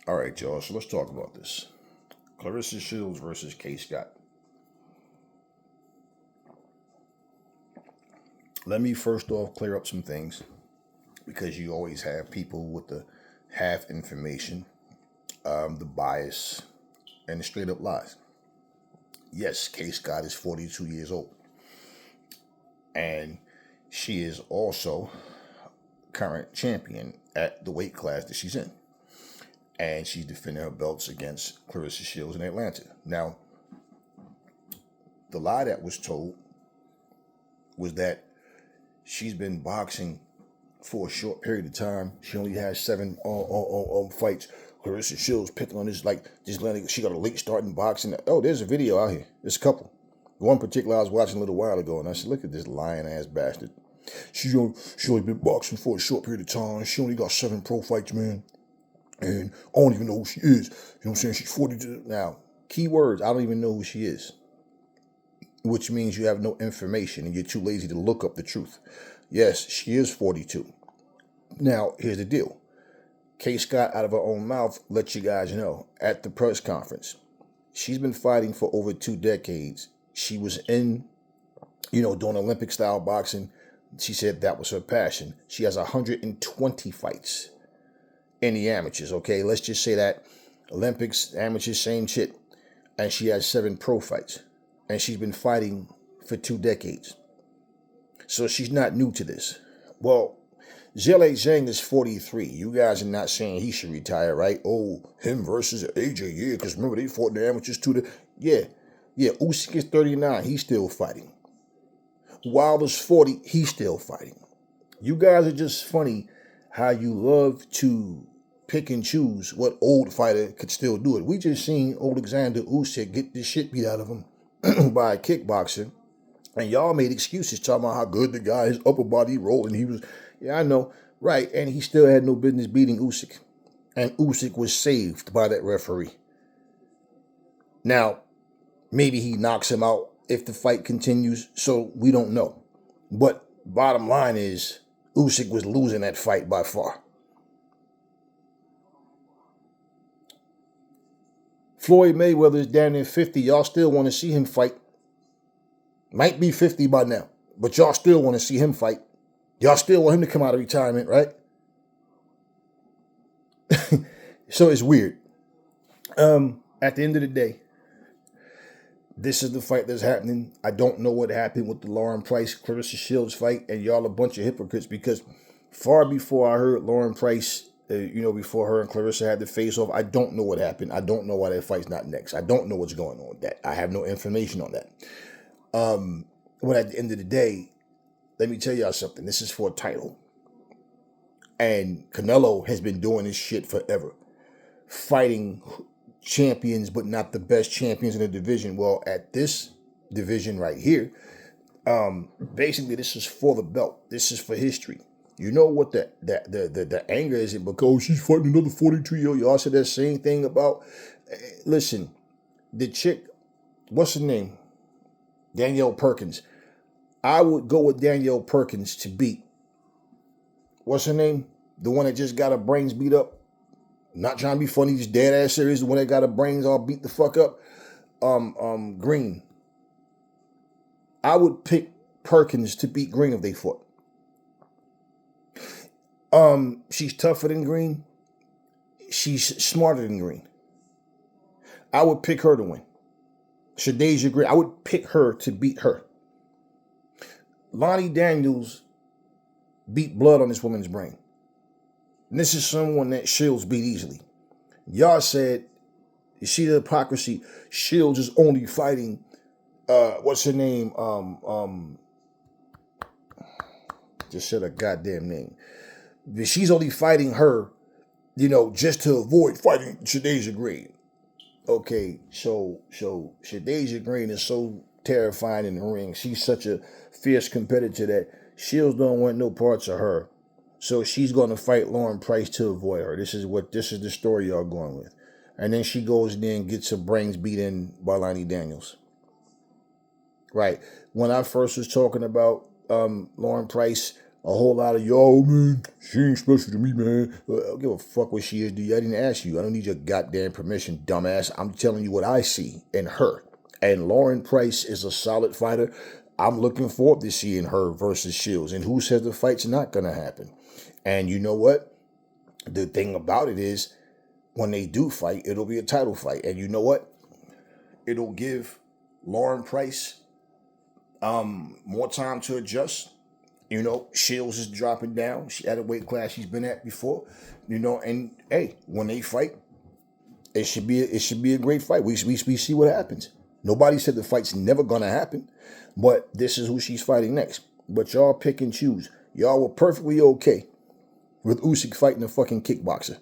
All right, y'all. So let's talk about this. Claressa Shields versus Kaye Scott. Let me first off clear up some things because you always have people with the half information, the bias, and the straight up lies. Yes, Kaye Scott is 42 years old, and she is also current champion at the weight class that she's in. And she's defending her belts against Claressa Shields in Atlanta. Now, the lie that was told was that she's been boxing for a short period of time. She only has seven fights. Claressa Shields picking on this lady. She got a late start in boxing. Oh, there's a video out here. There's a couple. One particular I was watching a little while ago, and I said, look at this lying ass bastard. She only been boxing for a short period of time. She only got 7 pro fights, man. And I don't even know who she is. You know what I'm saying? She's 42. Now, key words, I don't even know who she is. Which means you have no information and you're too lazy to look up the truth. Yes, she is 42. Now, here's the deal. Kaye Scott, out of her own mouth, let you guys know at the press conference, she's been fighting for over 2 decades. She was in, doing Olympic style boxing. She said that was her passion. She has 120 fights in the amateurs, okay? Let's just say that Olympics, amateurs, same shit. And she has 7 pro fights. And she's been fighting for 2 decades. So she's not new to this. Well, Zhele Zhang is 43. You guys are not saying he should retire, right? Oh, him versus AJ, yeah, because remember they fought in the amateurs too. Yeah, Usyk is 39. He's still fighting. Wilder's 40. He's still fighting. You guys are just funny how you love to pick and choose what old fighter could still do it. We just seen Alexander Usyk get the shit beat out of him by a kickboxer, and y'all made excuses talking about how good the guy, his upper body rolling. He was, yeah, I know, right, and he still had no business beating Usyk, and Usyk was saved by that referee. Now, maybe he knocks him out if the fight continues, so we don't know. But bottom line is, Usyk was losing that fight by far. Floyd Mayweather is down there 50. Y'all still want to see him fight. Might be 50 by now, but y'all still want to see him fight. Y'all still want him to come out of retirement, right? So it's weird. At the end of the day, this is the fight that's happening. I don't know what happened with the Lauren Price Claressa Shields fight, and y'all a bunch of hypocrites because far before I heard Lauren Price, before her and Claressa had the face off, I don't know what happened. I don't know why that fight's not next. I don't know what's going on with that. I have no information on that. But at the end of the day, let me tell y'all something. This is for a title. And Canelo has been doing this shit forever. Fighting champions, but not the best champions in the division. Well, at this division right here, basically this is for the belt. This is for history. You know what the anger is? Because she's fighting another 42-year-old. Y'all said that same thing about. Listen, the chick, what's her name? Danielle Perkins. I would go with Danielle Perkins to beat. What's her name? The one that just got her brains beat up. Not trying to be funny, just dead ass serious. The one that got her brains all beat the fuck up. Green. I would pick Perkins to beat Green if they fought. She's tougher than Green. She's smarter than Green. I would pick her to win. Shadeja Green, I would pick her to beat her. Lonnie Daniels beat blood on this woman's brain. And this is someone that Shields beat easily. Y'all said, you see the hypocrisy, Shields is only fighting, what's her name? Just said a goddamn name. She's only fighting her, just to avoid fighting Shadeja Green. Okay, so Shadeja Green is so terrifying in the ring. She's such a fierce competitor that Shields don't want no parts of her. So she's going to fight Lauren Price to avoid her. This is the story y'all going with. And then she goes in there and gets her brains beat in by Lonnie Daniels. Right. When I first was talking about Lauren Price, a whole lot of y'all, man, she ain't special to me, man. I don't give a fuck what she is, dude. I didn't ask you. I don't need your goddamn permission, dumbass. I'm telling you what I see in her. And Lauren Price is a solid fighter. I'm looking forward to seeing her versus Shields. And who says the fight's not going to happen? And you know what? The thing about it is, when they do fight, it'll be a title fight. And you know what? It'll give Lauren Price more time to adjust. You know, Shields is dropping down. She at a weight class she's been at before. You know, and hey, when they fight, it should be a great fight. We see what happens. Nobody said the fight's never gonna happen, but this is who she's fighting next. But y'all pick and choose. Y'all were perfectly okay with Usyk fighting a fucking kickboxer.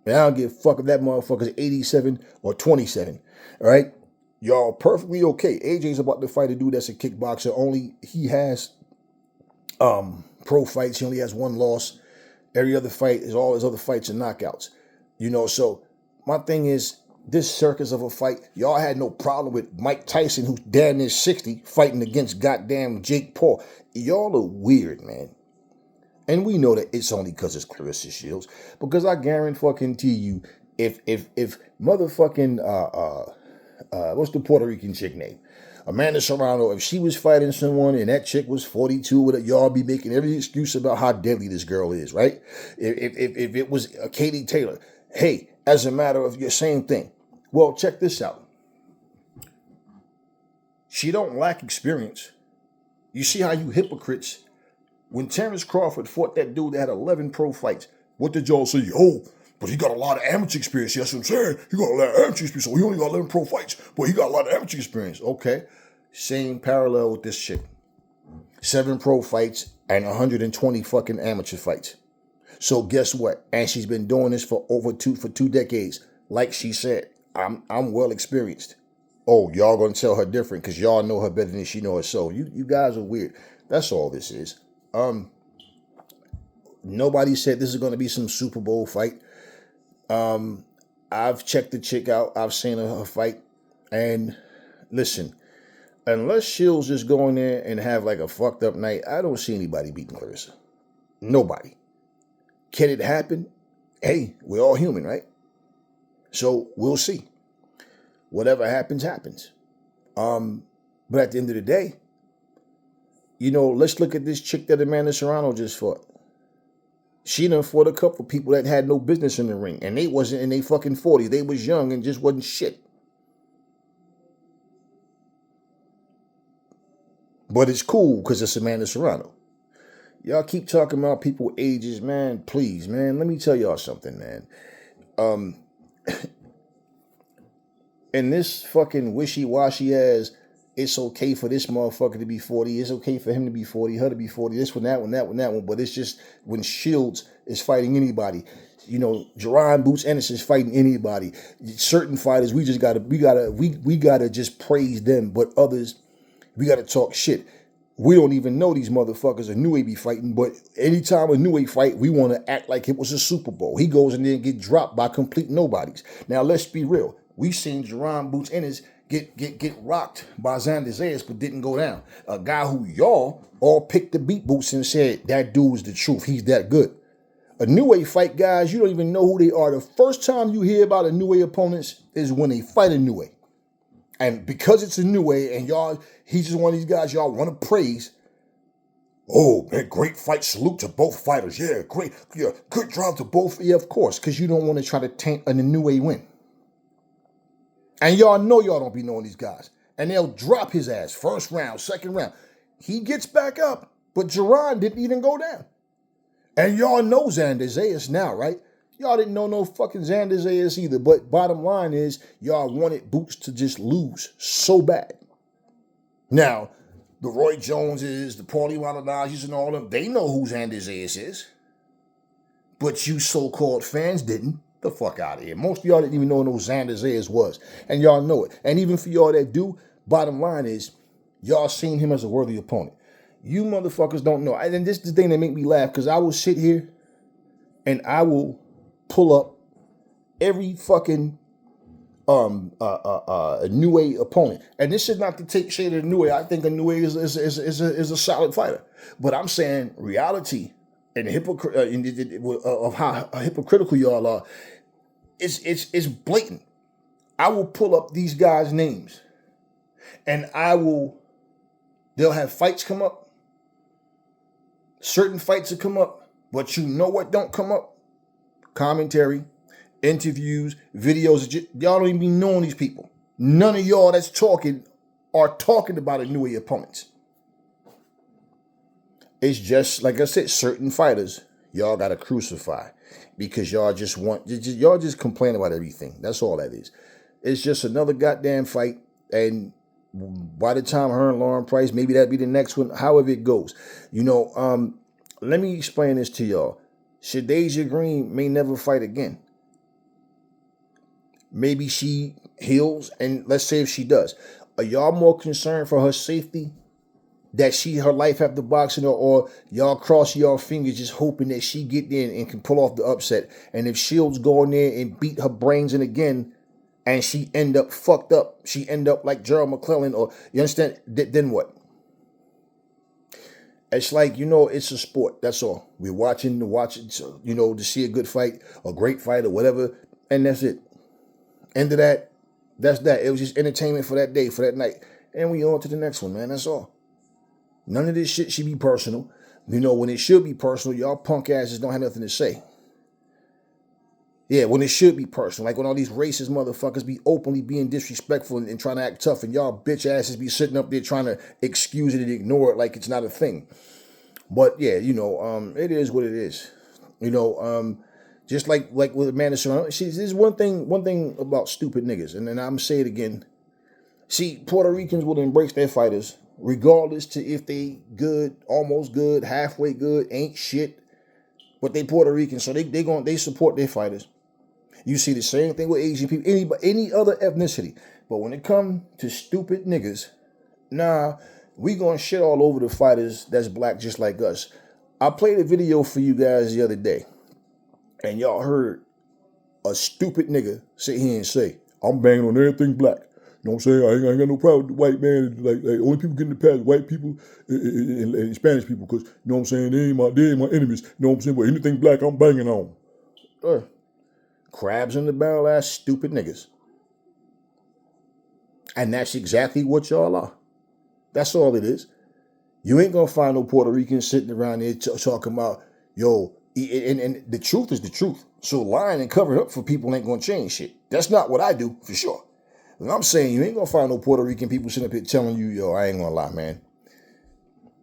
And I don't give a fuck if that motherfucker's 87 or 27. All right? Y'all perfectly okay. AJ's about to fight a dude that's a kickboxer. Only he has pro fights. He only has one loss. Every other fight is all his other fights are knockouts. You know, so my thing is, this circus of a fight, y'all had no problem with Mike Tyson, who's damn near 60, fighting against goddamn Jake Paul. Y'all are weird, man. And we know that it's only because it's Claressa Shields. Because I guarantee you, if motherfucking what's the Puerto Rican chick name? Amanda Serrano, if she was fighting someone and that chick was 42, y'all be making every excuse about how deadly this girl is, right? If it was Katie Taylor, hey, as a matter of your same thing. Well, check this out. She don't lack experience. You see how you hypocrites, when Terrence Crawford fought that dude that had 11 pro fights, what did y'all say? Oh, but he got a lot of amateur experience. That's what I'm saying. He got a lot of amateur experience. So he only got 11 pro fights, but he got a lot of amateur experience. Okay. Same parallel with this chick. 7 pro fights and 120 fucking amateur fights. So guess what? And she's been doing this for two decades. Like she said, I'm well experienced. Oh, y'all gonna tell her different because y'all know her better than she know herself. You guys are weird. That's all this is. Nobody said this is gonna be some Super Bowl fight. I've checked the chick out. I've seen her fight. And listen, unless Shields just go in there and have like a fucked up night, I don't see anybody beating Claressa. Nobody. Can it happen? Hey, we're all human, right? So we'll see. Whatever happens, happens. But at the end of the day, you know, let's look at this chick that Amanda Serrano just fought. She done fought a couple of people that had no business in the ring, and they wasn't in their fucking 40s. They was young and just wasn't shit. But it's cool because it's Amanda Serrano. Y'all keep talking about people ages, man. Please, man. Let me tell y'all something, man. And this fucking wishy-washy ass, it's okay for this motherfucker to be 40. It's okay for him to be 40, her to be 40. This one, that one, that one, that one. But it's just when Shields is fighting anybody. You know, Jerron Boots Ennis is fighting anybody. Certain fighters, we gotta just praise them. But others, we gotta talk shit. We don't even know these motherfuckers a New Way be fighting, but anytime a New Way fight, we want to act like it was a Super Bowl. He goes in there and get dropped by complete nobodies. Now, let's be real. We've seen Jerron Boots Ennis get rocked by Xander Zayas, but didn't go down. A guy who y'all all picked the beat Boots and said, that dude is the truth. He's that good. A New Way fight, guys, you don't even know who they are. The first time you hear about a New Way opponents is when they fight a New Way. And because it's a New Way and y'all, he's just one of these guys y'all want to praise. Oh, man, great fight. Salute to both fighters. Yeah, great. Yeah, good job to both. Yeah, of course, because you don't want to try to taint a New Way win. And y'all know y'all don't be knowing these guys. And they'll drop his ass first round, second round. He gets back up, but Jerron didn't even go down. And y'all know Xander Zayas now, right? Y'all didn't know no fucking Xander Zayas either. But bottom line is, y'all wanted Boots to just lose so bad. Now, the Roy Joneses, the Paulie Malignaggi's and all them, they know who Xander Zayas is. But you so-called fans didn't. The fuck out of here. Most of y'all didn't even know who Xander Zayas was. And y'all know it. And even for y'all that do, bottom line is, y'all seen him as a worthy opponent. You motherfuckers don't know. And this is the thing that make me laugh, because I will sit here and I will pull up every fucking a New Age opponent. And this is not to take shade of the New Age. I think a New Age is a solid fighter. But I'm saying reality and of how hypocritical y'all are, it's blatant. I will pull up these guys' names, and they'll have fights come up. Certain fights will come up, but you know what don't come up? Commentary, interviews, videos. Y'all don't even be knowing these people. None of y'all that's talking are talking about a New Age opponents. It's just, like I said, certain fighters y'all got to crucify because y'all just complain about everything. That's all that is. It's just another goddamn fight, and by the time her and Lauren Price, maybe that'd be the next one, however it goes. Let me explain this to y'all. Shadeja Green may never fight again. Maybe she heals, and let's say if she does. Are y'all more concerned for her safety, that her life after boxing, or y'all cross y'all fingers just hoping that she get there and can pull off the upset? And if Shields go in there and beat her brains in again, and she end up fucked up, she end up like Gerald McClellan, or you understand, then what? It's like, it's a sport. That's all. We're watching to see a good fight, a great fight, or whatever, and that's it. End of that. That's that. It was just entertainment for that day, for that night. And we on to the next one, man. That's all. None of this shit should be personal. When it should be personal, y'all punk asses don't have nothing to say. Yeah, when it should be personal. Like when all these racist motherfuckers be openly being disrespectful and trying to act tough, and y'all bitch asses be sitting up there trying to excuse it and ignore it like it's not a thing. But yeah, it is what it is. Just like with Amanda Serrano, there's one thing about stupid niggas, and then I'm gonna say it again. See, Puerto Ricans will embrace their fighters, regardless to if they good, almost good, halfway good, ain't shit. But they Puerto Rican, so they support their fighters. You see the same thing with Asian people, any other ethnicity. But when it comes to stupid niggas, nah, we gonna shit all over the fighters that's black just like us. I played a video for you guys the other day, and y'all heard a stupid nigga sit here and say, I'm banging on everything black. You know what I'm saying? I ain't got no problem with the white man. Like only people getting the pass, white people and Spanish people, because, you know what I'm saying, they ain't my enemies. You know what I'm saying? But anything black, I'm banging on. Crabs in the barrel ass stupid niggas. And that's exactly what y'all are. That's all it is. You ain't gonna find no Puerto Ricans sitting around there talking about, yo, and the truth is the truth. So lying and covering up for people ain't gonna change shit. That's not what I do, for sure. And I'm saying you ain't gonna find no Puerto Rican people sitting up here telling you, yo, I ain't gonna lie, man.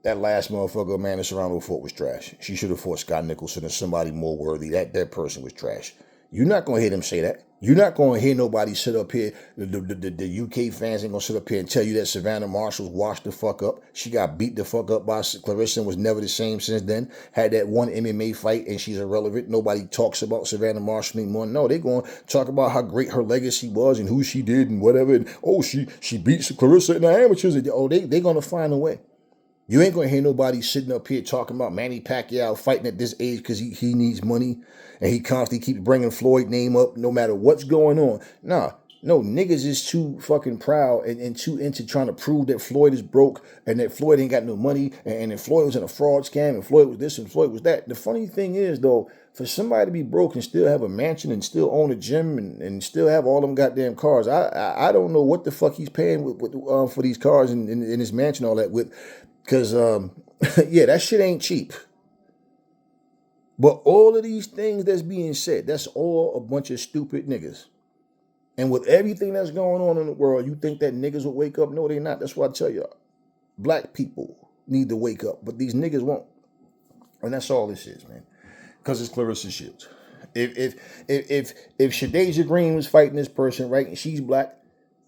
That last motherfucker Amanda Serrano fought was trash. She should have fought Scott Nicholson or somebody more worthy. That person was trash. You're not gonna hear them say that. You're not gonna hear nobody sit up here. The UK fans ain't gonna sit up here and tell you that Savannah Marshall's washed the fuck up. She got beat the fuck up by Claressa and was never the same since then. Had that one MMA fight and she's irrelevant. Nobody talks about Savannah Marshall anymore. No, they gonna talk about how great her legacy was and who she did and whatever. And, she beat Claressa in the amateurs. And, they gonna find a way. You ain't gonna hear nobody sitting up here talking about Manny Pacquiao fighting at this age because he needs money and he constantly keeps bringing Floyd's name up no matter what's going on. Nah, no, niggas is too fucking proud and too into trying to prove that Floyd is broke and that Floyd ain't got no money and that Floyd was in a fraud scam and Floyd was this and Floyd was that. The funny thing is, though, for somebody to be broke and still have a mansion and still own a gym and still have all them goddamn cars, I don't know what the fuck he's paying for these cars and his mansion, all that with. Because, yeah, that shit ain't cheap. But all of these things that's being said, that's all a bunch of stupid niggas. And with everything that's going on in the world, you think that niggas will wake up? No, they not. That's why I tell y'all. Black people need to wake up, but these niggas won't. And that's all this is, man. Because it's Claressa Shields. If Shadeja Green was fighting this person, right, and she's black,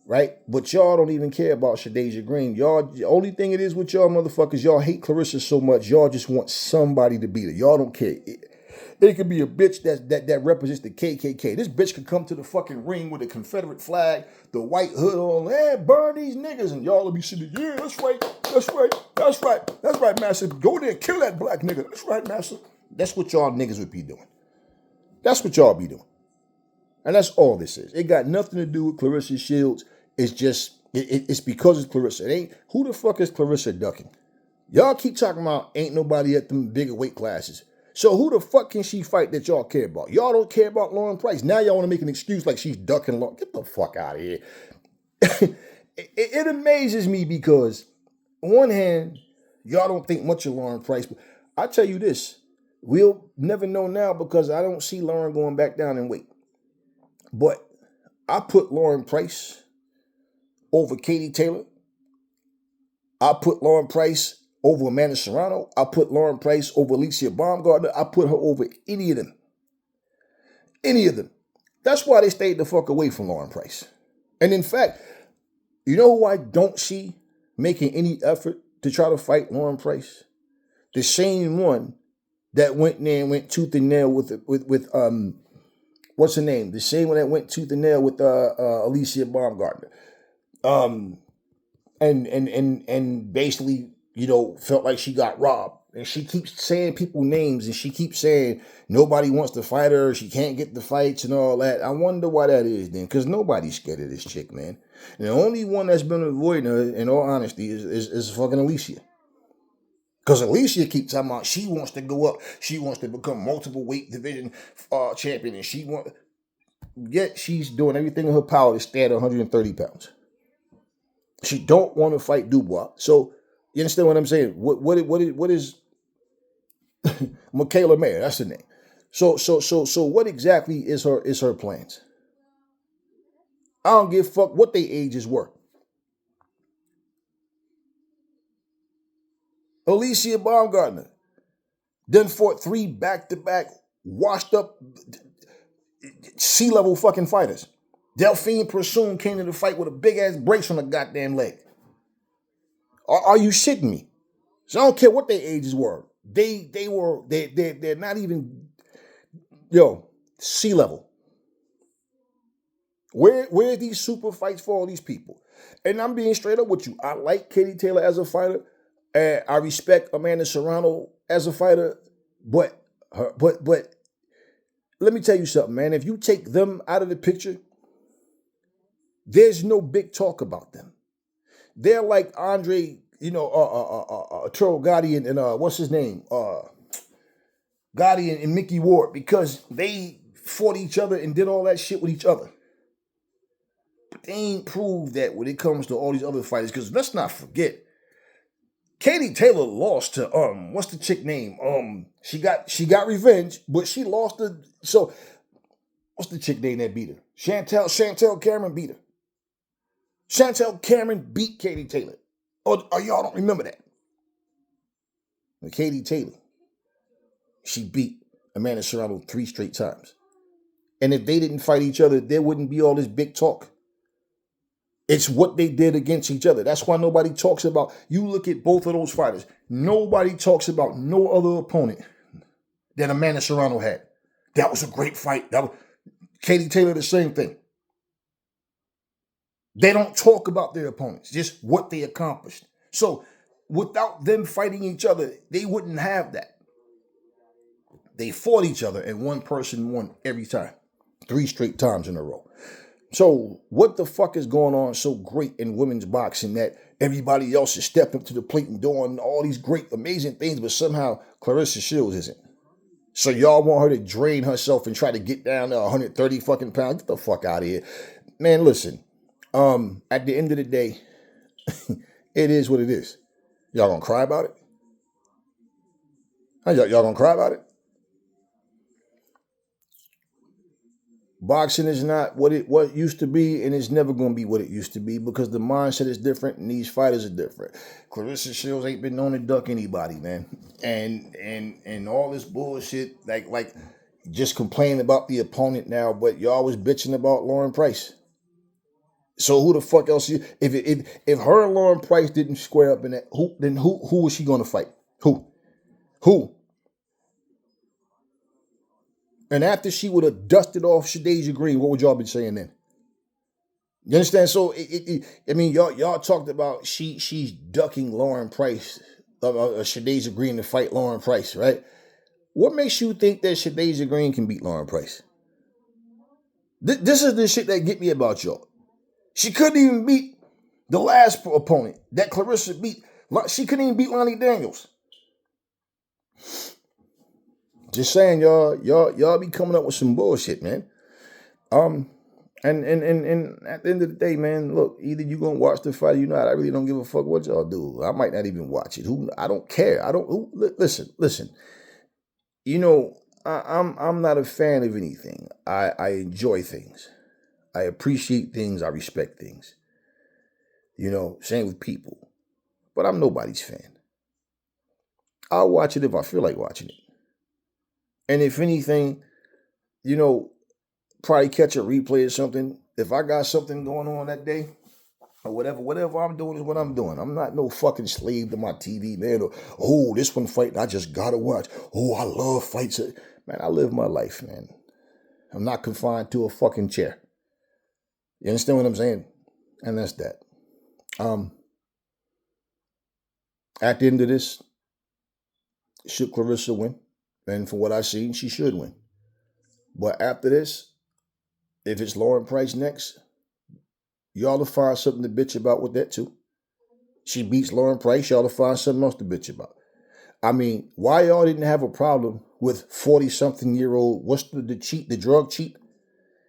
right? But y'all don't even care about Shadeja Green. Y'all, the only thing it is with y'all motherfuckers, y'all hate Claressa so much, y'all just want somebody to beat her. Y'all don't care. It could be a bitch that represents the KKK. This bitch could come to the fucking ring with a Confederate flag, the white hood on, and burn these niggas, and y'all will be sitting there, yeah, that's right, master. Go there and kill that black nigga. That's right, master. That's what y'all niggas would be doing. That's what y'all be doing. And that's all this is. It got nothing to do with Claressa Shields. It's just, it's because it's Claressa. It ain't, who the fuck is Claressa ducking? Y'all keep talking about ain't nobody at them bigger weight classes. So who the fuck can she fight that y'all care about? Y'all don't care about Lauren Price. Now y'all want to make an excuse like she's ducking Lauren. Get the fuck out of here. It amazes me because on one hand, y'all don't think much of Lauren Price. But I tell you this, we'll never know now because I don't see Lauren going back down in weight. But I put Lauren Price over Katie Taylor. I put Lauren Price over Amanda Serrano. I put Lauren Price over Alicia Baumgartner. I put her over any of them. Any of them. That's why they stayed the fuck away from Lauren Price. And in fact, you know who I don't see making any effort to try to fight Lauren Price? The same one that went there and went tooth and nail with what's her name? The same one that went tooth and nail with Alicia Baumgartner. And basically, you know, felt like she got robbed. And she keeps saying people names and she keeps saying nobody wants to fight her. She can't get the fights and all that. I wonder why that is then, because nobody's scared of this chick, man. And the only one that's been avoiding her, in all honesty, is fucking Alicia. Because Alicia keeps talking about she wants to go up. She wants to become multiple weight division champion. And yet she's doing everything in her power to stay at 130 pounds. She don't want to fight Dubois. So you understand what I'm saying? What is Michaela Mayer? That's the name. So what exactly is her plans? I don't give a fuck what their ages were. Alicia Baumgartner done fought 3 back-to-back washed up C-level fucking fighters. Delphine Persoon came to the fight with a big-ass brace on the goddamn leg. Are you shitting me? So I don't care what their ages were. They're not even, C-level. Where are these super fights for all these people? And I'm being straight up with you. I like Katie Taylor as a fighter. And I respect Amanda Serrano as a fighter. But let me tell you something, man. If you take them out of the picture, there's no big talk about them. They're like Andre, Turo Gotti and what's his name? Gotti and Mickey Ward, because they fought each other and did all that shit with each other. But they ain't proved that when it comes to all these other fighters, because let's not forget, Katie Taylor lost to what's the chick name? She got revenge, but she lost to, so what's the chick name that beat her? Chantel Cameron beat her. Chantel Cameron beat Katie Taylor. Or y'all don't remember that? And Katie Taylor, she beat Amanda Serrano 3 straight times. And if they didn't fight each other, there wouldn't be all this big talk. It's what they did against each other. That's why nobody talks about, you look at both of those fighters, nobody talks about no other opponent than Amanda Serrano had. That was a great fight. Katie Taylor, the same thing. They don't talk about their opponents, just what they accomplished. So without them fighting each other, they wouldn't have that. They fought each other and one person won every time. 3 straight times in a row. So what the fuck is going on so great in women's boxing that everybody else is stepping up to the plate and doing all these great, amazing things, but somehow Claressa Shields isn't? So y'all want her to drain herself and try to get down to 130 fucking pounds? Get the fuck out of here. Man, listen. At the end of the day, it is what it is. Y'all gonna cry about it? Y'all gonna cry about it? Boxing is not what it used to be, and it's never going to be what it used to be because the mindset is different and these fighters are different. Claressa Shields ain't been known to duck anybody, man. And all this bullshit, like just complaining about the opponent now, but y'all was bitching about Lauren Price. So who the fuck else? If her and Lauren Price didn't square up in that, who was she going to fight? Who? And after she would have dusted off Shadasia Green, what would y'all be saying then? You understand? So y'all talked about she's ducking Lauren Price, Shadasia Green to fight Lauren Price, right? What makes you think that Shadasia Green can beat Lauren Price? This is the shit that get me about y'all. She couldn't even beat the last opponent that Claressa beat. She couldn't even beat Lonnie Daniels. Just saying, y'all be coming up with some bullshit, man. And at the end of the day, man, look, either you gonna watch the fight or you not. I really don't give a fuck what y'all do. I might not even watch it. I don't care. Listen. You know, I'm not a fan of anything. I enjoy things. I appreciate things. I respect things. You know, same with people. But I'm nobody's fan. I'll watch it if I feel like watching it. And if anything, you know, probably catch a replay or something. If I got something going on that day, or whatever I'm doing is what I'm doing. I'm not no fucking slave to my TV, man. Or, oh, this one fight, I just gotta watch. Oh, I love fights. Man, I live my life, man. I'm not confined to a fucking chair. You understand what I'm saying? And that's that. At the end of this, should Claressa win? And from what I've seen, she should win. But after this, if it's Lauren Price next, y'all will find something to bitch about with that too. She beats Lauren Price, y'all will find something else to bitch about. I mean, why y'all didn't have a problem with 40-something-year-old, what's the drug cheat?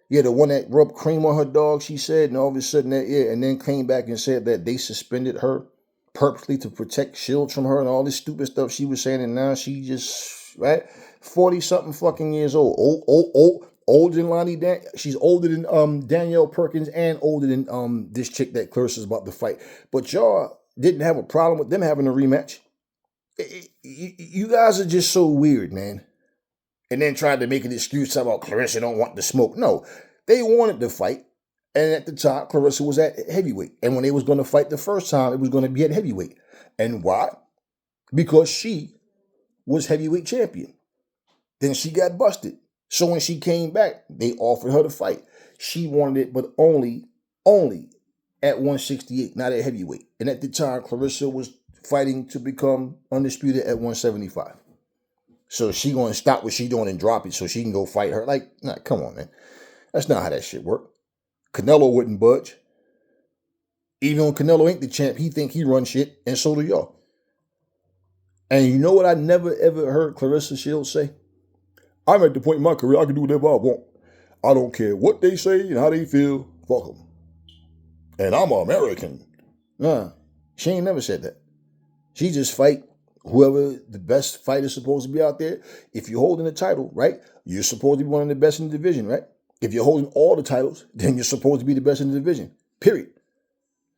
Yeah, the one that rubbed cream on her dog, she said, and all of a sudden and then came back and said that they suspended her purposely to protect Shields from her and all this stupid stuff she was saying, and now she just, right? 40-something fucking years old. Older than Lonnie she's older than Danielle Perkins and older than this chick that Claressa's about to fight. But y'all didn't have a problem with them having a rematch. You guys are just so weird, man. And then tried to make an excuse about Claressa don't want the smoke. No, they wanted to fight. And at the time, Claressa was at heavyweight. And when they was going to fight the first time, it was going to be at heavyweight. And why? Because she was heavyweight champion. Then she got busted. So when she came back, they offered her to fight. She wanted it, but only at 168, not at heavyweight. And at the time, Claressa was fighting to become undisputed at 175. So she going to stop what she doing and drop it so she can go fight her. Like, nah, come on, man. That's not how that shit work. Canelo wouldn't budge. Even when Canelo ain't the champ, he think he run shit, and so do y'all. And you know what I never ever heard Claressa Shields say? I'm at the point in my career I can do whatever I want. I don't care what they say and how they feel. Fuck them. And I'm an American. Nah, she ain't never said that. She just fight whoever the best fighter is supposed to be out there. If you're holding the title, right, you're supposed to be one of the best in the division, right? If you're holding all the titles, then you're supposed to be the best in the division, period.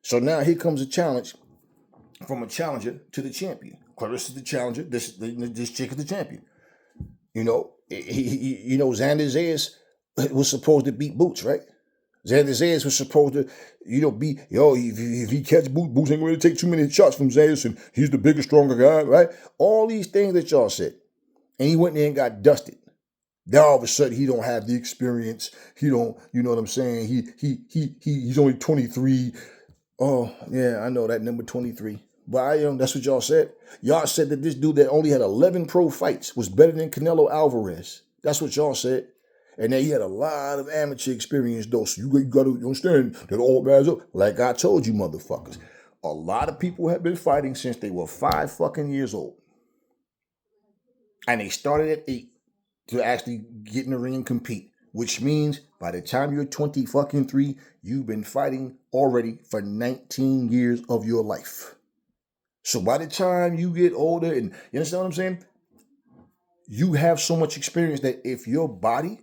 So now here comes a challenge from a challenger to the champion. Claressa's the challenger. This chick is the champion. You know, Xander Zayas was supposed to beat Boots, right? Xander Zayas was supposed to, if he catch Boots ain't going to take too many shots from Zayas, and he's the bigger, stronger guy, right? All these things that y'all said. And he went there and got dusted. Now all of a sudden he don't have the experience. He don't, you know what I'm saying? He's only 23. Oh, yeah, I know that number 23. But that's what y'all said. Y'all said that this dude that only had 11 pro fights was better than Canelo Alvarez. That's what y'all said. And then he had a lot of amateur experience, though. So you got to understand that all guys are, like I told you, motherfuckers. A lot of people have been fighting since they were 5 fucking years old. And they started at 8 to actually get in the ring and compete. Which means by the time you're 20 fucking 3, you've been fighting already for 19 years of your life. So by the time you get older, and you understand what I'm saying? You have so much experience that if your body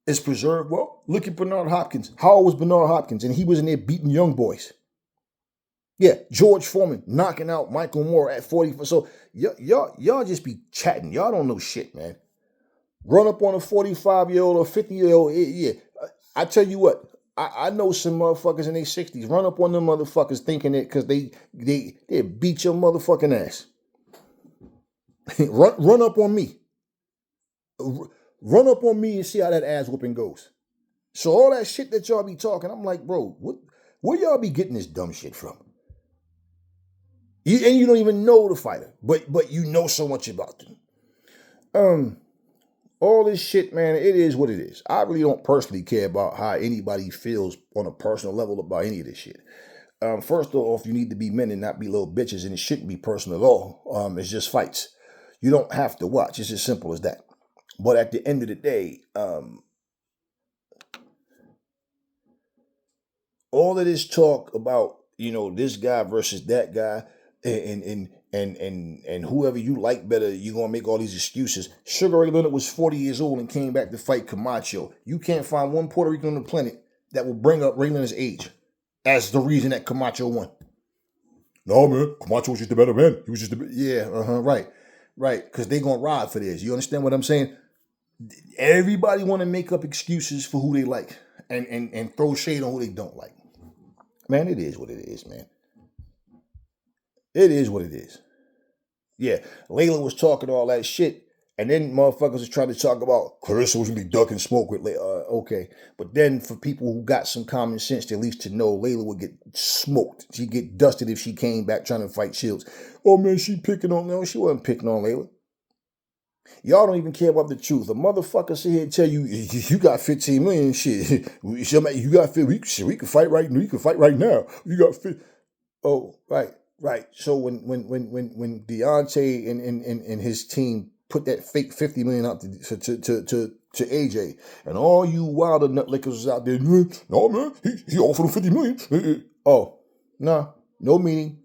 is preserved, well, look at Bernard Hopkins. How old was Bernard Hopkins? And he was in there beating young boys. Yeah, George Foreman knocking out Michael Moore at 40. So y'all just be chatting. Y'all don't know shit, man. Run up on a 45-year-old or 50-year-old. Yeah. I tell you what, I know some motherfuckers in their 60s. Run up on them motherfuckers thinking it because they beat your motherfucking ass. run up on me. Run up on me and see how that ass whooping goes. So all that shit that y'all be talking, I'm like, bro, where y'all be getting this dumb shit from? And you don't even know the fighter, but you know so much about them. All this shit, man, it is what it is. I really don't personally care about how anybody feels on a personal level about any of this shit. First off, you need to be men and not be little bitches, and it shouldn't be personal at all. It's just fights. You don't have to watch. It's as simple as that. But at the end of the day, all of this talk about, this guy versus that guy, and whoever you like better, you're gonna make all these excuses. Sugar Ray Leonard was 40 years old and came back to fight Camacho. You can't find one Puerto Rican on the planet that will bring up Ray Leonard's age as the reason that Camacho won. No, man, Camacho was just a better man. He was just right. Because they gonna ride for this. You understand what I'm saying? Everybody want to make up excuses for who they like and throw shade on who they don't like. Man, it is what it is, man. It is what it is. Yeah, Layla was talking all that shit, and then motherfuckers was trying to talk about Claressa was gonna be ducking smoke with Layla. Okay, but then for people who got some common sense, at least to know Layla would get smoked. She'd get dusted if she came back trying to fight Shields. Oh man, she picking on. No, she wasn't picking on Layla. Y'all don't even care about the truth. A motherfucker sit here and tell you you got 15 million shit. You got we can fight right. We can fight right now. You got 50. Oh, right. So when Deontay and his team put that fake 50 million out to AJ, and all you Wilder nutlickers was out there, no man, he offered him 50 million. Oh, no meeting,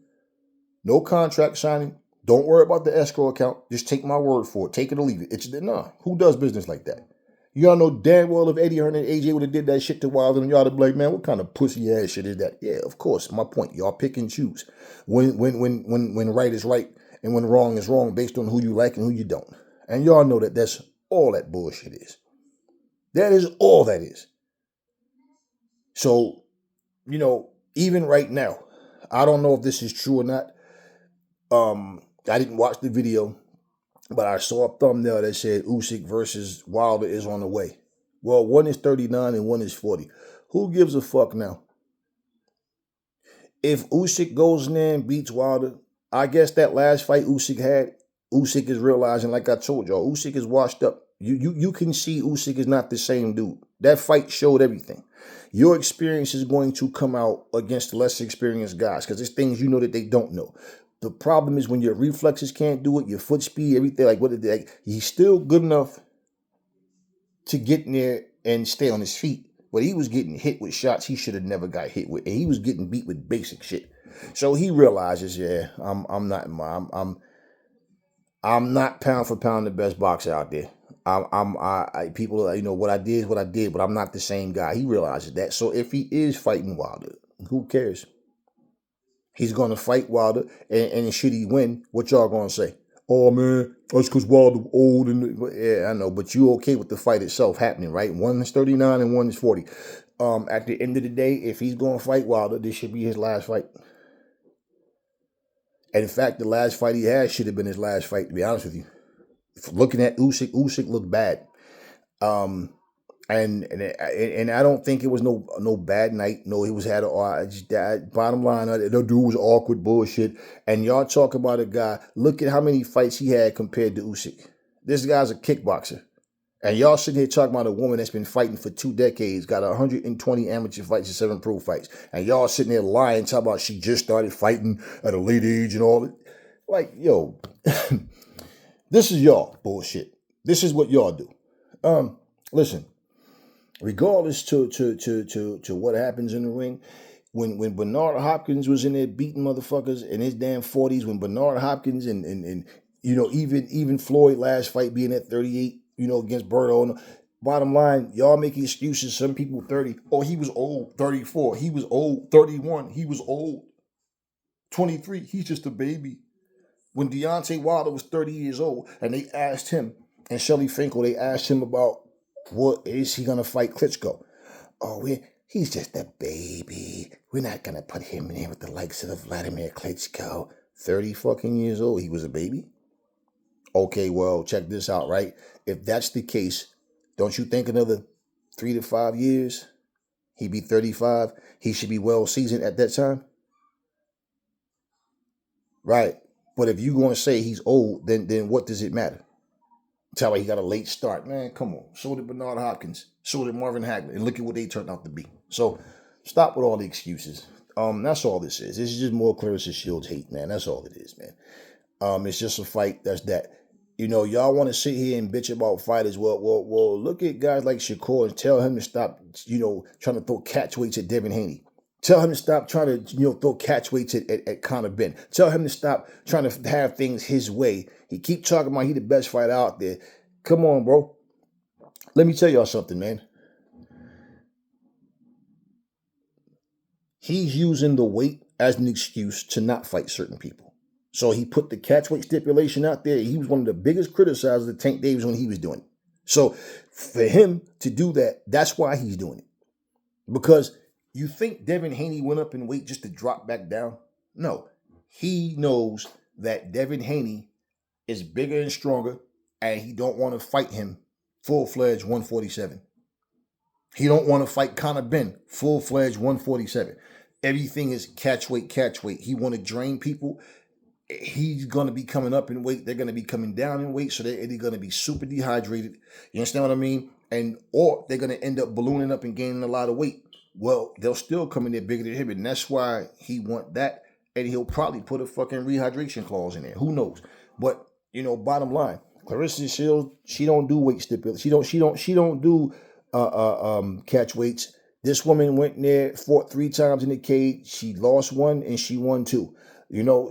no contract signing. Don't worry about the escrow account. Just take my word for it. Take it or leave it. Who does business like that? Y'all know damn well if Eddie Hearn and AJ would have did that shit to Wilder, and y'all would be like, man, what kind of pussy ass shit is that? Yeah, of course. My point. Y'all pick and choose when right is right and when wrong is wrong based on who you like and who you don't. And y'all know that that's all that bullshit is. That is all that is. So, even right now, I don't know if this is true or not. I didn't watch the video, but I saw a thumbnail that said Usyk versus Wilder is on the way. Well, one is 39 and one is 40. Who gives a fuck now? If Usyk goes in there and beats Wilder, I guess that last fight Usyk had, Usyk is realizing, like I told y'all, Usyk is washed up. You can see Usyk is not the same dude. That fight showed everything. Your experience is going to come out against less experienced guys because there's things you know that they don't know. The problem is when your reflexes can't do it, your foot speed, everything, he's still good enough to get in there and stay on his feet. But he was getting hit with shots he should have never got hit with. And he was getting beat with basic shit. So he realizes, yeah, I'm not pound for pound the best boxer out there. People, what I did is what I did, but I'm not the same guy. He realizes that. So if he is fighting Wilder, who cares? He's going to fight Wilder, and should he win, what y'all going to say? Oh, man, that's because Wilder old. Yeah, I know, but you okay with the fight itself happening, right? One is 39 and one is 40. At the end of the day, if he's going to fight Wilder, this should be his last fight. And in fact, the last fight he had should have been his last fight, to be honest with you. Looking at Usyk looked bad. And I don't think it was no bad night. No, he was had a bottom line. The dude was awkward bullshit. And y'all talk about a guy. Look at how many fights he had compared to Usyk. This guy's a kickboxer, and y'all sitting here talking about a woman that's been fighting for 2 decades, got 120 amateur fights and 7 pro fights, and y'all sitting there lying, talking about she just started fighting at a late age and all that. Like, yo, this is y'all bullshit. This is what y'all do. Listen. Regardless to what happens in the ring, when Bernard Hopkins was in there beating motherfuckers in his damn 40s, when Bernard Hopkins and even Floyd last fight being at 38, against Berto. Bottom line, y'all making excuses. Some people 30. Oh, he was old. 34. He was old. 31. He was old. 23. He's just a baby. When Deontay Wilder was 30 years old, and they asked him, and Shelly Finkel, they asked him about, what is he going to fight Klitschko? Oh, he's just a baby. We're not going to put him in there with the likes of Vladimir Klitschko. 30 fucking years old. He was a baby? Okay, well, check this out, right? If that's the case, don't you think another 3 to 5 years, he'd be 35? He should be well seasoned at that time? Right. But if you're going to say he's old, then what does it matter? Tell her he got a late start. Man, come on. So did Bernard Hopkins. So did Marvin Hagler. And look at what they turned out to be. So stop with all the excuses. That's all this is. This is just more Claressa Shields hate, man. That's all it is, man. It's just a fight. That's that. Y'all want to sit here and bitch about fighters. Well, look at guys like Shakur and tell him to stop, trying to throw catch weights at Devin Haney. Tell him to stop trying to, throw catch weights at Conor Benn. Tell him to stop trying to have things his way. He keep talking about he the best fighter out there. Come on, bro. Let me tell y'all something, man. He's using the weight as an excuse to not fight certain people. So he put the catch weight stipulation out there. He was one of the biggest criticizers of Tank Davis when he was doing it. So for him to do that, that's why he's doing it. Because you think Devin Haney went up in weight just to drop back down? No. He knows that Devin Haney is bigger and stronger, and he don't want to fight him full-fledged 147. He don't want to fight Conor Benn full-fledged 147. Everything is catch weight. He want to drain people. He's going to be coming up in weight. They're going to be coming down in weight, so they're going to be super dehydrated. You understand what I mean? Or they're going to end up ballooning up and gaining a lot of weight. Well, they'll still come in there bigger than him, and that's why he want that, and he'll probably put a fucking rehydration clause in there. Who knows? But, bottom line, Claressa Shields, she don't do weight stipulation. She don't do catch weights. This woman went in there, fought 3 times in the cage. She lost 1 and she won 2.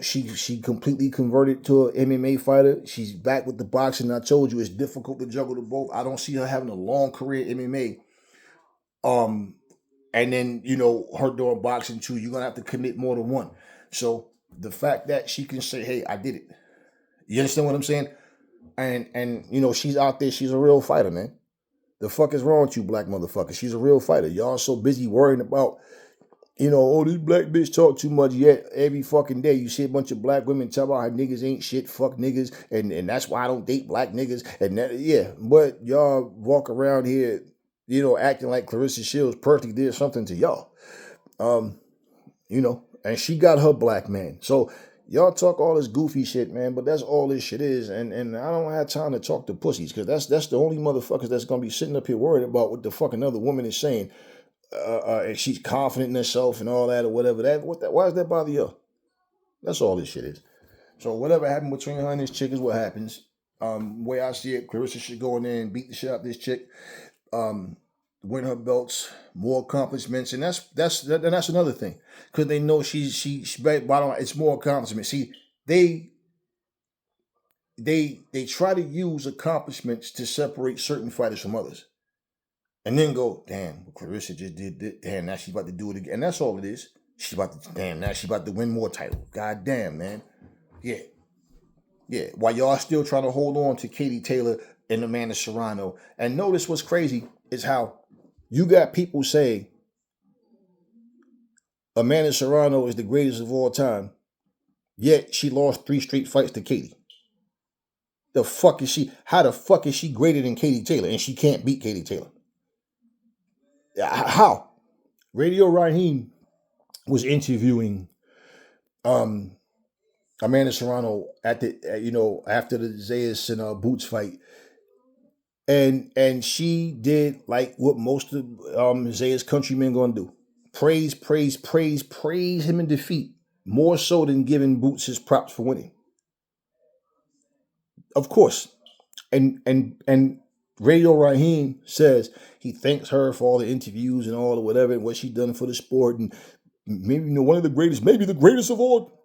She completely converted to an MMA fighter. She's back with the boxing. I told you it's difficult to juggle the both. I don't see her having a long career in MMA. And then, her doing boxing too. You're gonna have to commit more than one. So the fact that she can say, "Hey, I did it," you understand what I'm saying? And she's out there. She's a real fighter, man. The fuck is wrong with you, black motherfucker? She's a real fighter. Y'all so busy worrying about, this black bitch talk too much. Yet every fucking day you see a bunch of black women tell about how niggas ain't shit, fuck niggas, and that's why I don't date black niggas. And that, yeah, but y'all walk around here, acting like Claressa Shields personally did something to y'all. And she got her black man. So y'all talk all this goofy shit, man, but that's all this shit is. And I don't have time to talk to pussies, because that's the only motherfuckers that's going to be sitting up here worried about what the fucking other woman is saying. And she's confident in herself and all that or whatever. Why does that bother you? That's all this shit is. So whatever happened between her and this chick is what happens. Way I see it, Claressa should go in there and beat the shit out of this chick. Win her belts, more accomplishments, and that's another thing, because they know she's bottom line, it's more accomplishments. See, they try to use accomplishments to separate certain fighters from others, and then go, damn, Claressa just did this. Damn, now she's about to do it again. And that's all it is. Now she's about to win more titles. God damn, man. Yeah. While y'all still trying to hold on to Katie Taylor and Amanda Serrano. And notice what's crazy is how you got people saying Amanda Serrano is the greatest of all time, yet she lost 3 straight fights to Katie. The fuck is she? How the fuck is she greater than Katie Taylor and she can't beat Katie Taylor? How? Radio Raheem was interviewing Amanda Serrano at the after the Zayas and Boots fight, and she did like what most of Zayas countrymen gonna do: praise him in defeat, more so than giving Boots his props for winning. Of course, and Radio Raheem says he thanks her for all the interviews and all the whatever and what she done for the sport, and maybe one of the greatest, maybe the greatest of all.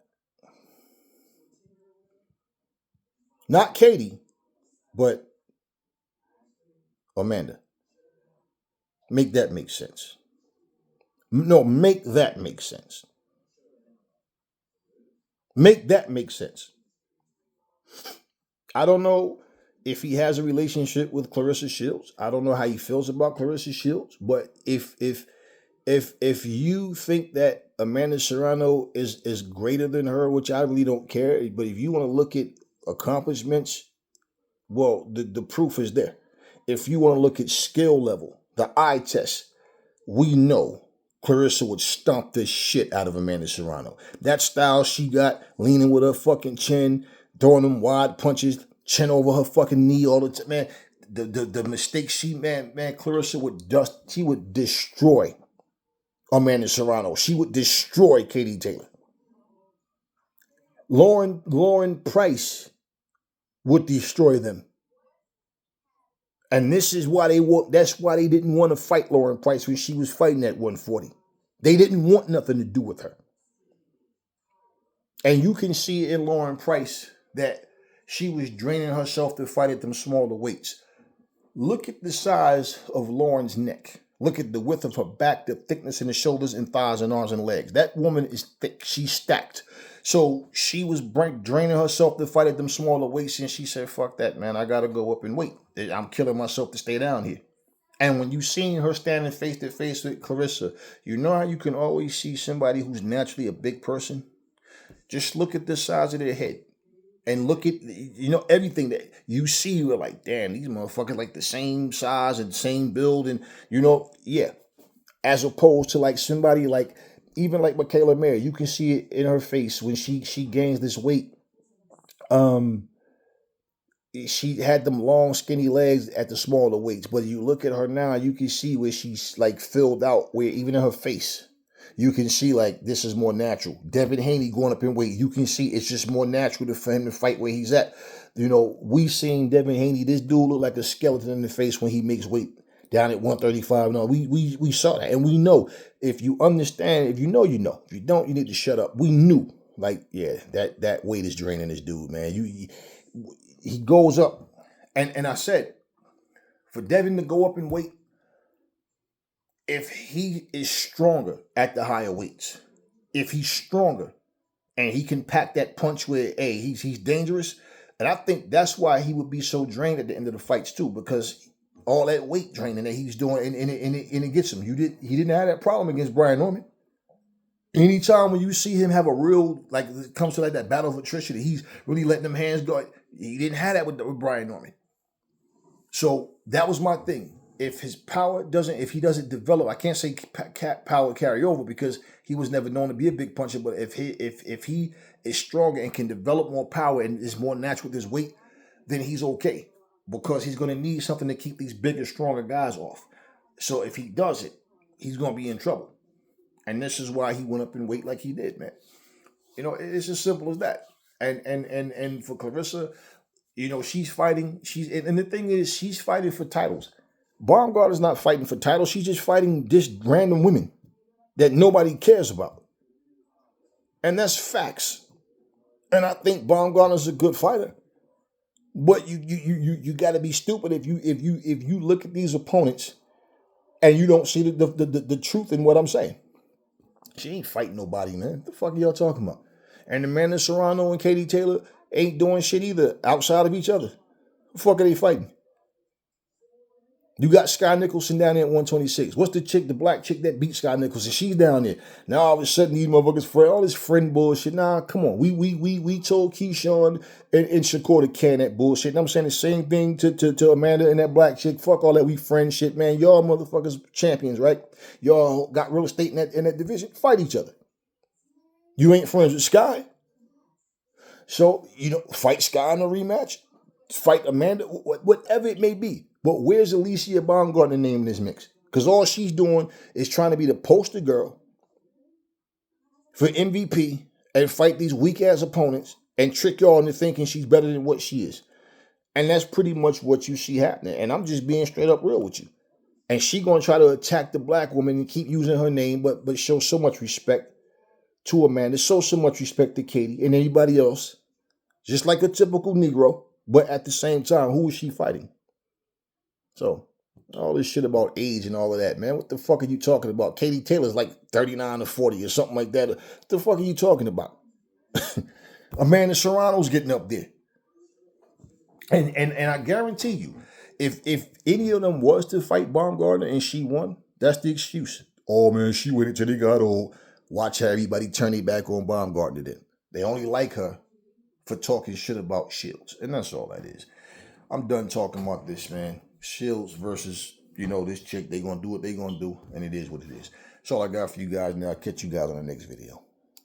Not Katie, but Amanda. Make that make sense. No, make that make sense. Make that make sense. I don't know if he has a relationship with Claressa Shields. I don't know how he feels about Claressa Shields. But if you think that Amanda Serrano is greater than her, which I really don't care, but if you want to look at accomplishments, well, the proof is there. If you want to look at skill level, the eye test, we know Claressa would stomp the shit out of Amanda Serrano. That style she got, leaning with her fucking chin, throwing them wide punches, Chin over her fucking knee all the time, man. The mistakes Claressa she would destroy Amanda Serrano. She would destroy Katie Taylor. Lauren Price would destroy them. And this is why that's why they didn't want to fight Lauren Price when she was fighting at 140. They didn't want nothing to do with her. And you can see in Lauren Price that she was draining herself to fight at them smaller weights. Look at the size of Lauren's neck. Look at the width of her back, the thickness in the shoulders and thighs and arms and legs. That woman is thick. She's stacked. So she was draining herself to fight at them smaller weights, and she said, fuck that, man. I got to go up and weight. I'm killing myself to stay down here. And when you seen her standing face to face with Claressa, you know how you can always see somebody who's naturally a big person? Just look at the size of their head. And look at, everything that you see, you're like, damn, these motherfuckers like the same size and same build. And, yeah. As opposed to like somebody like, even like Michaela Mayer, you can see it in her face when she gains this weight. She had them long, skinny legs at the smaller weights. But you look at her now, you can see where she's like filled out, where even in her face, you can see like this is more natural. Devin Haney going up in weight, you can see it's just more natural for him to fight where he's at. We seen Devin Haney, this dude look like a skeleton in the face when he makes weight down at 135. No, we saw that. And we know, if you understand, if you know, you know. If you don't, you need to shut up. We knew, like, yeah, that weight is draining this dude, man. He goes up. And I said, for Devin to go up in weight, if he is stronger at the higher weights, if he's stronger and he can pack that punch where, hey, he's dangerous. And I think that's why he would be so drained at the end of the fights too, because all that weight training that he's doing and it gets him. He didn't have that problem against Brian Norman. Anytime when you see him have a real, like, it comes to like that battle of attrition, he's really letting them hands go. He didn't have that with Brian Norman. So that was my thing. If his power if he doesn't develop, I can't say power carry over because he was never known to be a big puncher. But if he is stronger and can develop more power and is more natural with his weight, then he's okay, because he's going to need something to keep these bigger, stronger guys off. So if he does it, he's going to be in trouble. And this is why he went up in weight like he did, man. It's as simple as that. And for Claressa, she's fighting. And the thing is, she's fighting for titles. Baumgartner's not fighting for titles. She's just fighting just random women that nobody cares about. And that's facts. And I think Baumgartner's a good fighter. But you got to be stupid if you look at these opponents and you don't see the truth in what I'm saying. She ain't fighting nobody, man. What the fuck are y'all talking about? And Amanda Serrano and Katie Taylor ain't doing shit either outside of each other. What the fuck are they fighting? You got Sky Nicholson down there at 126. What's the black chick that beat Sky Nicholson? She's down there. Now all of a sudden these motherfuckers all this friend bullshit. Nah, come on. We told Keyshawn and Shakur to can that bullshit. And I'm saying the same thing to Amanda and that black chick. Fuck all that we friend shit, man. Y'all motherfuckers champions, right? Y'all got real estate in that division. Fight each other. You ain't friends with Sky. So, fight Sky in a rematch. Fight Amanda, whatever it may be. But where's Alicia Baumgartner name in this mix? Because all she's doing is trying to be the poster girl for MVP and fight these weak-ass opponents and trick y'all into thinking she's better than what she is. And that's pretty much what you see happening. And I'm just being straight up real with you. And she going to try to attack the black woman and keep using her name, but show so much respect to Amanda, show so much respect to Katie and anybody else. Just like a typical Negro. But at the same time, who is she fighting? So, all this shit about age and all of that, man. What the fuck are you talking about? Katie Taylor's like 39 or 40 or something like that. What the fuck are you talking about? Amanda Serrano's getting up there. And I guarantee you, if any of them was to fight Baumgartner and she won, that's the excuse. Oh, man, she went until they got old. Watch how everybody turn their back on Baumgartner then. They only like her for talking shit about Shields. And that's all that is. I'm done talking about this, man. Shields versus, this chick. They going to do what they going to do. And it is what it is. That's all I got for you guys. Now I'll catch you guys on the next video.